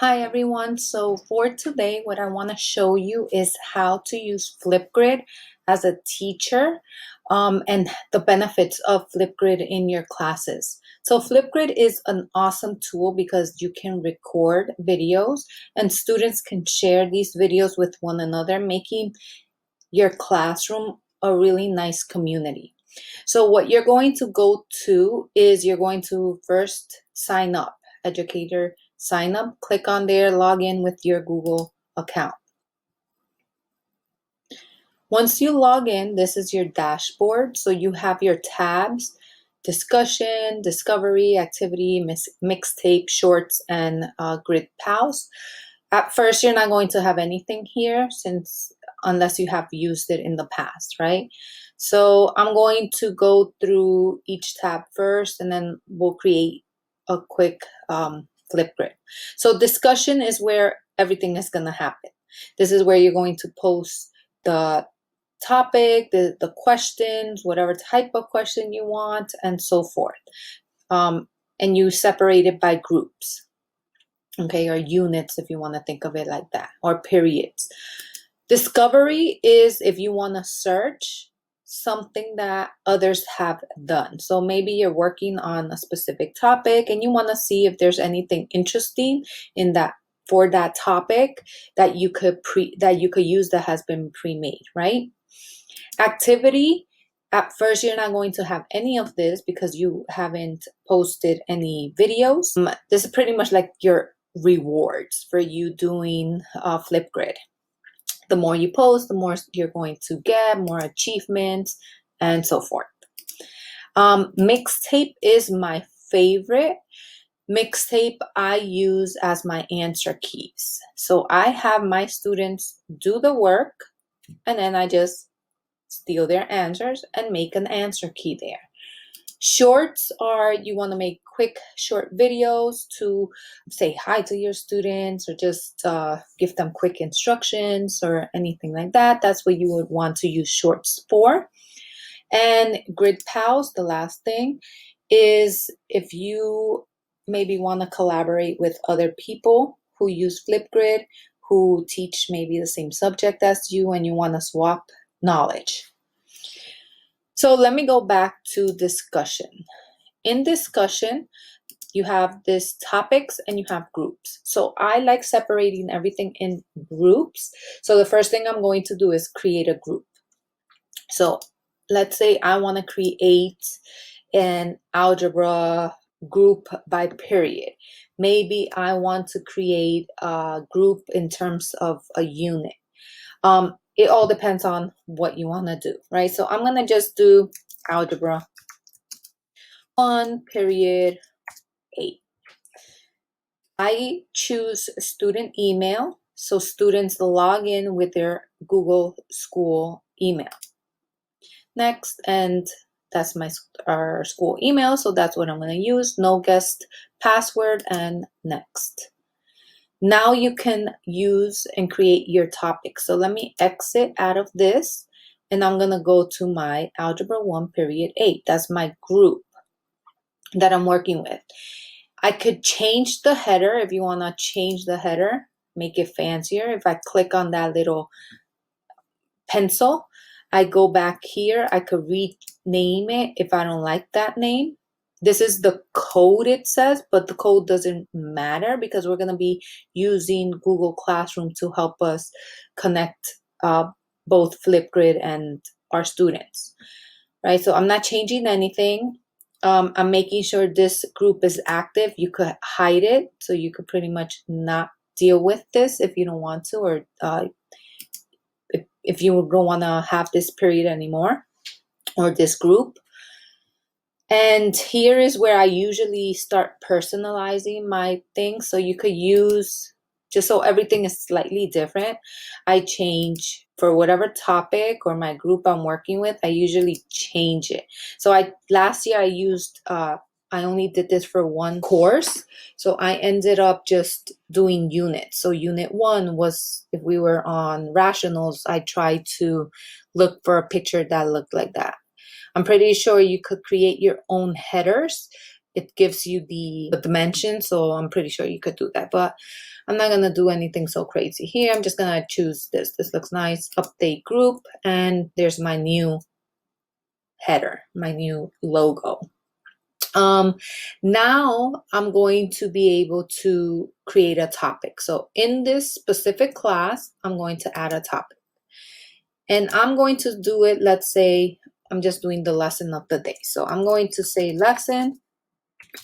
Hi everyone, so for today what I want to show you is how to use FlipGrid as a teacher and the benefits of FlipGrid in your classes. So FlipGrid is an awesome tool because you can record videos and students can share these videos with one another, making your classroom a really nice community. So what you're going to go to is you're going to first sign up, educator sign up, click on there, log in with your Google account. Once you log in, this is your dashboard. So you have your tabs, discussion, discovery, activity, mixtape, shorts, and grid pals. At first, you're not going to have anything here unless you have used it in the past, right? So I'm going to go through each tab first, and then we'll create a quick FlipGrid. So discussion is where everything is going to happen. This is where you're going to post the topic, the questions, whatever type of question you want, and so forth. And you separate it by groups, okay, or units if you want to think of it like that, or periods. Discovery is if you want to search something that others have done. So maybe you're working on a specific topic and you want to see if there's anything interesting in that for that topic that you could use that has been pre-made, right? Activity, at first you're not going to have any of this because you haven't posted any videos. This is pretty much like your rewards for you doing FlipGrid. The more you post, the more you're going to get, more achievements, and so forth. Mixtape is my favorite. Mixtape I use as my answer keys. So I have my students do the work, and then I just steal their answers and make an answer key there. Shorts are you want to make quick short videos to say hi to your students or just give them quick instructions or anything like that. That's what you would want to use shorts for. And grid pals, the last thing, is if you maybe want to collaborate with other people who use FlipGrid, who teach maybe the same subject as you, and you want to swap knowledge. So let me go back to discussion. In discussion, you have this topics and you have groups. So I like separating everything in groups. So the first thing I'm going to do is create a group. So let's say I want to create an algebra group by period. Maybe I want to create a group in terms of a unit. It all depends on what you want to do, right? So I'm going to just do algebra 1 period 8. I choose student email, so students log in with their Google School email. Next, and that's our school email, so that's what I'm going to use. No guest password, and next. Now you can use and create your topic. So let me exit out of this, and I'm going to go to my algebra 1 period 8. That's my group that I'm working with. I could change the header if you want to change the header, make it fancier. If I click on that little pencil, I go back here. I could rename it if I don't like that name. This is the code it says, but the code doesn't matter because we're going to be using Google Classroom to help us connect both FlipGrid and our students, right? So I'm not changing anything. I'm making sure this group is active. You could hide it, so you could pretty much not deal with this if you don't want to, or if you don't want to have this period anymore or this group. And here is where I usually start personalizing my things. So you could use, just so everything is slightly different, I change for whatever topic or my group I'm working with, I usually change it. So last year I used, I only did this for one course. So I ended up just doing units. So unit 1 was, if we were on rationals, I tried to look for a picture that looked like that. I'm pretty sure you could create your own headers. It gives you the dimension, so I'm pretty sure you could do that. But I'm not going to do anything so crazy here. I'm just going to choose this. This looks nice. Update group. And there's my new header, my new logo. Now I'm going to be able to create a topic. So in this specific class, I'm going to add a topic. And I'm going to do it, let's say, I'm just doing the lesson of the day. So I'm going to say lesson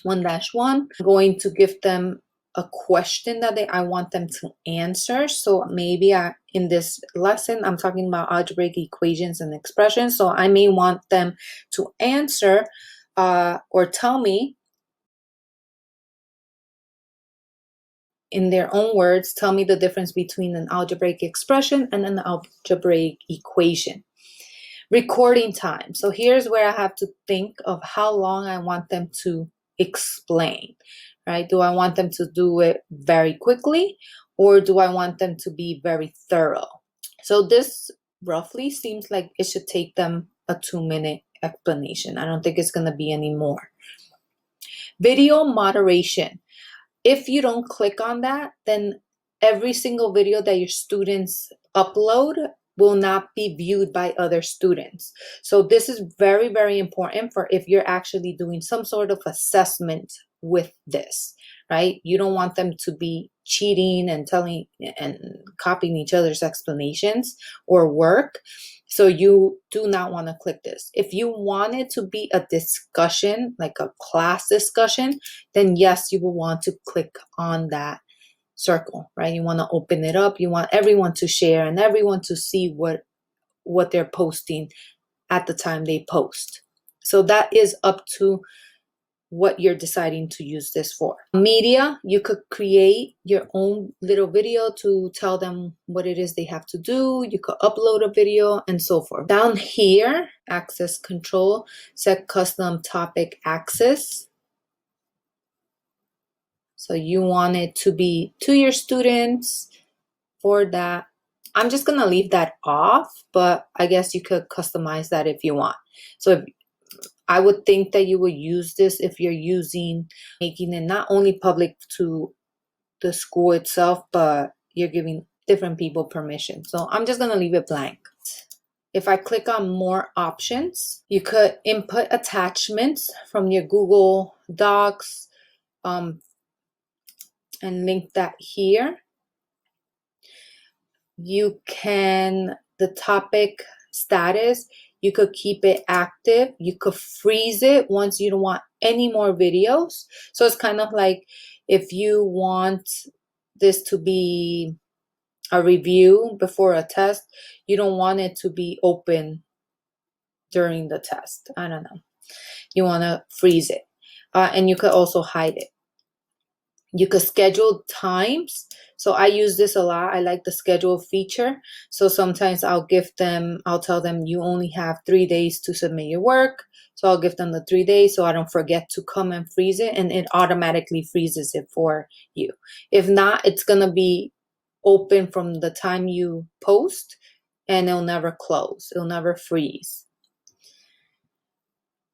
1-1. I'm going to give them a question that I want them to answer. So maybe in this lesson, I'm talking about algebraic equations and expressions. So I may want them to answer or tell me in their own words, tell me the difference between an algebraic expression and an algebraic equation. Recording time. So here's where I have to think of how long I want them to explain, right? Do I want them to do it very quickly, or do I want them to be very thorough? So this roughly seems like it should take them a 2-minute explanation. I don't think it's going to be any more. Video moderation. If you don't click on that, then every single video that your students upload will not be viewed by other students. So this is very, very important for if you're actually doing some sort of assessment with this, right? You don't want them to be cheating and telling and copying each other's explanations or work. So you do not want to click this. If you want it to be a discussion, like a class discussion, then yes, you will want to click on that circle, right? You want to open it up. You want everyone to share and everyone to see what they're posting at the time they post. So that is up to what you're deciding to use this for. Media, you could create your own little video to tell them what it is they have to do. You could upload a video and so forth. Down here, access control, set custom topic access. So you want it to be to your students for that. I'm just going to leave that off, but I guess you could customize that if you want. So I would think that you would use this if you're making it not only public to the school itself, but you're giving different people permission. So I'm just going to leave it blank. If I click on more options, you could input attachments from your Google Docs and link that here. You can, the topic status, you could keep it active. You could freeze it once you don't want any more videos. So it's kind of like if you want this to be a review before a test, you don't want it to be open during the test. I don't know. You want to freeze it. And you could also hide it. You could schedule times. So I use this a lot. I like the schedule feature. So sometimes I'll tell them you only have 3 days to submit your work. So I'll give them the 3 days so I don't forget to come and freeze it, and it automatically freezes it for you. If not, it's going to be open from the time you post and it'll never close. It'll never freeze.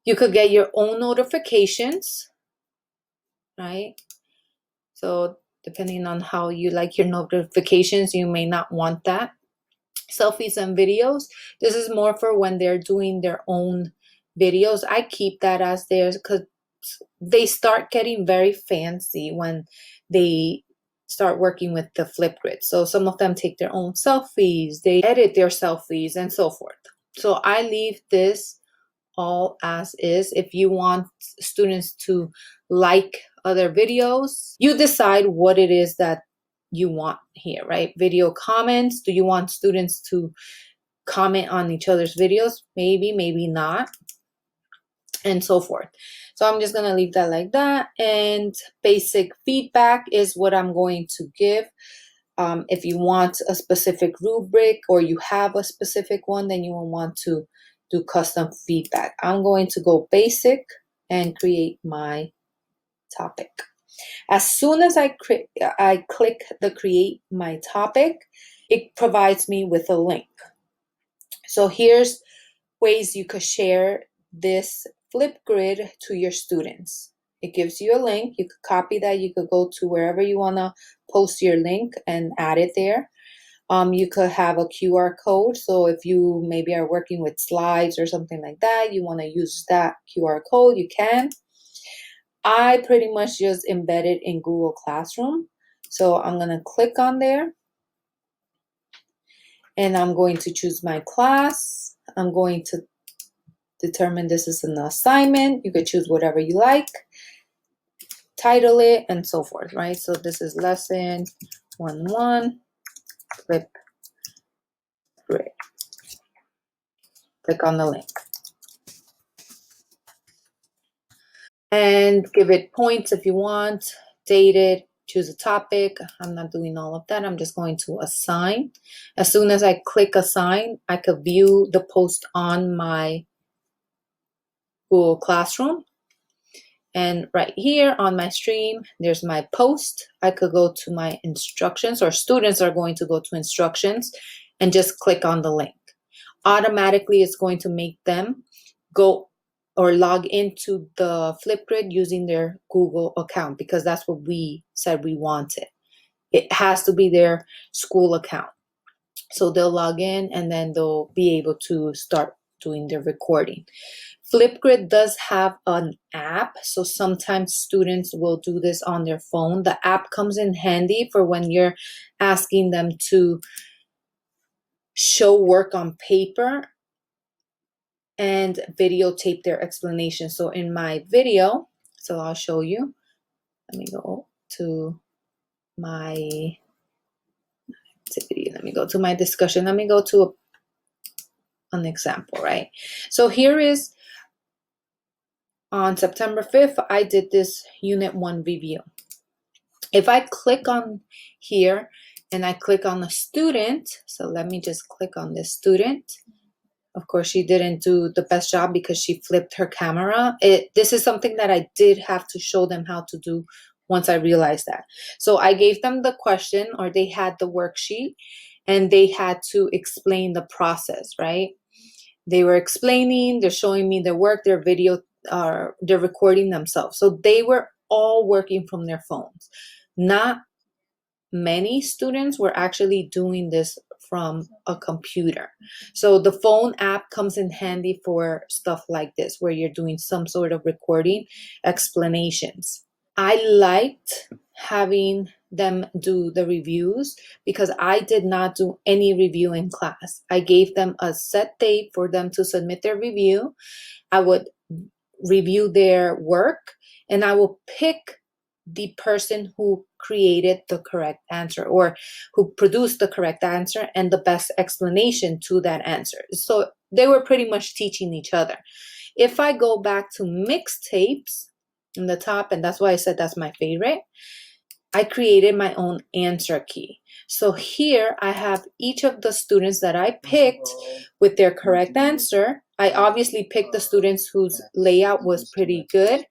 You could get your own notifications, right? So depending on how you like your notifications, you may not want that. Selfies and videos. This is more for when they're doing their own videos. I keep that as theirs because they start getting very fancy when they start working with the FlipGrid. So some of them take their own selfies, they edit their selfies and so forth. So I leave this all as is. If you want students to like other videos, you decide what it is that you want here, right? Video comments. Do you want students to comment on each other's videos? Maybe, maybe not, and so forth. So I'm just going to leave that like that. And basic feedback is what I'm going to give. If you want a specific rubric or you have a specific one, then you will want to do custom feedback. I'm going to go basic and create my topic. As soon as I click the create my topic, it provides me with a link. So here's ways you could share this FlipGrid to your students. It gives you a link. You could copy that. You could go to wherever you want to post your link and add it there. You could have a QR code. So if you maybe are working with slides or something like that, you want to use that QR code, you can. I pretty much just embed it in Google Classroom. So I'm going to click on there and I'm going to choose my class. I'm going to determine this is an assignment. You could choose whatever you like, title it, and so forth, right? So this is lesson 1-1, FlipGrid. Click on the link. And give it points if you want, date it, choose a topic. I'm not doing all of that. I'm just going to assign. As soon as I click assign, I could view the post on my Google Classroom. And right here on my stream, there's my post. I could go to my instructions, or students are going to go to instructions and just click on the link. Automatically, it's going to make them go or log into the FlipGrid using their Google account, because that's what we said we wanted. It has to be their school account. So they'll log in and then they'll be able to start doing their recording. FlipGrid does have an app, so sometimes students will do this on their phone. The app comes in handy for when you're asking them to show work on paper and videotape their explanation. So in my video, so I'll show you. Let me go to my activity. Let me go to my discussion. Let me go to an example, right? So here is on September 5th, I did this Unit 1 review. If I click on here and I click on the student, so let me just click on this student. Of course, she didn't do the best job because she flipped her camera. This is something that I did have to show them how to do once I realized that. So I gave them the question, or they had the worksheet, and they had to explain the process, right? They were explaining, they're showing me their work, their video, they're recording themselves. So they were all working from their phones. Not many students were actually doing this from a computer. So the phone app comes in handy for stuff like this, where you're doing some sort of recording explanations. I liked having them do the reviews because I did not do any review in class. I gave them a set date for them to submit their review. I would review their work and I will pick the person who created the correct answer, or who produced the correct answer and the best explanation to that answer. So they were pretty much teaching each other. If I go back to mixtapes in the top, and that's why I said that's my favorite, I created my own answer key. So here I have each of the students that I picked with their correct answer. I obviously picked the students whose layout was pretty good.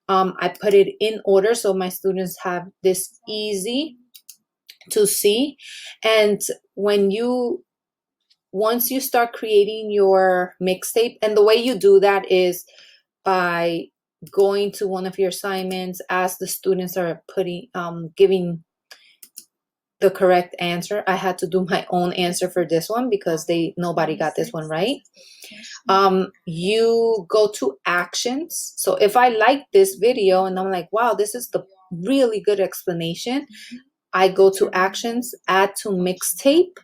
I put it in order so my students have this easy to see. And once you start creating your mixtape, and the way you do that is by going to one of your assignments as the students are giving the correct answer. I had to do my own answer for this one because nobody got this one right. You go to actions. So if I like this video and I'm like, wow, this is the really good explanation, I go to actions, add to mixtape,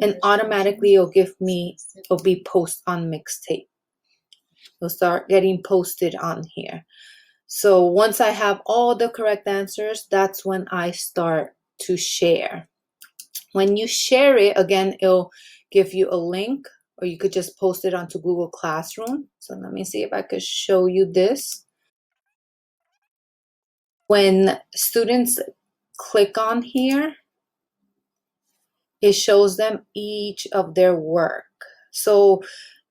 and automatically it'll be post on mixtape. It'll start getting posted on here. So once I have all the correct answers, that's when I start to share. When you share it, again, it'll give you a link, or you could just post it onto Google Classroom. So let me see if I could show you this. When students click on here, it shows them each of their work. So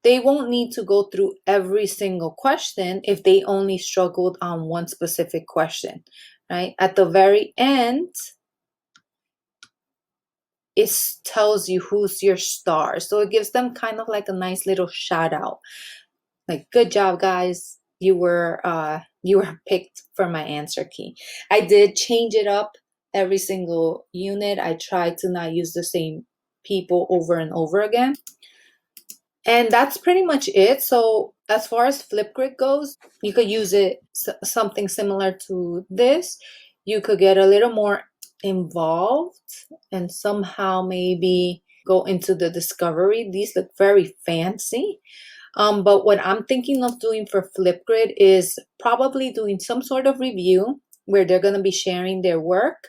they won't need to go through every single question if they only struggled on one specific question, right? At the very end, it tells you who's your star. So it gives them kind of like a nice little shout out. Like, good job, guys. you were picked for my answer key. I did change it up every single unit. I tried to not use the same people over and over again. And that's pretty much it. So as far as FlipGrid goes, you could use it something similar to this. You could get a little more involved and somehow maybe go into the discovery. These look very fancy. But what I'm thinking of doing for FlipGrid is probably doing some sort of review where they're going to be sharing their work,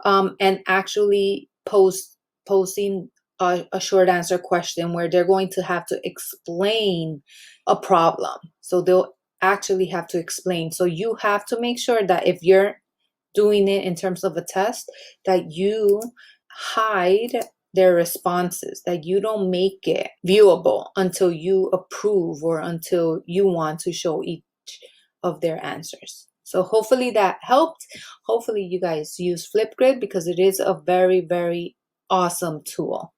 and actually posting a short answer question where they're going to have to explain a problem. So they'll actually have to explain. So you have to make sure that if you're doing it in terms of a test, that you hide their responses, that you don't make it viewable until you approve or until you want to show each of their answers. So hopefully that helped. Hopefully you guys use FlipGrid because it is a very, very awesome tool.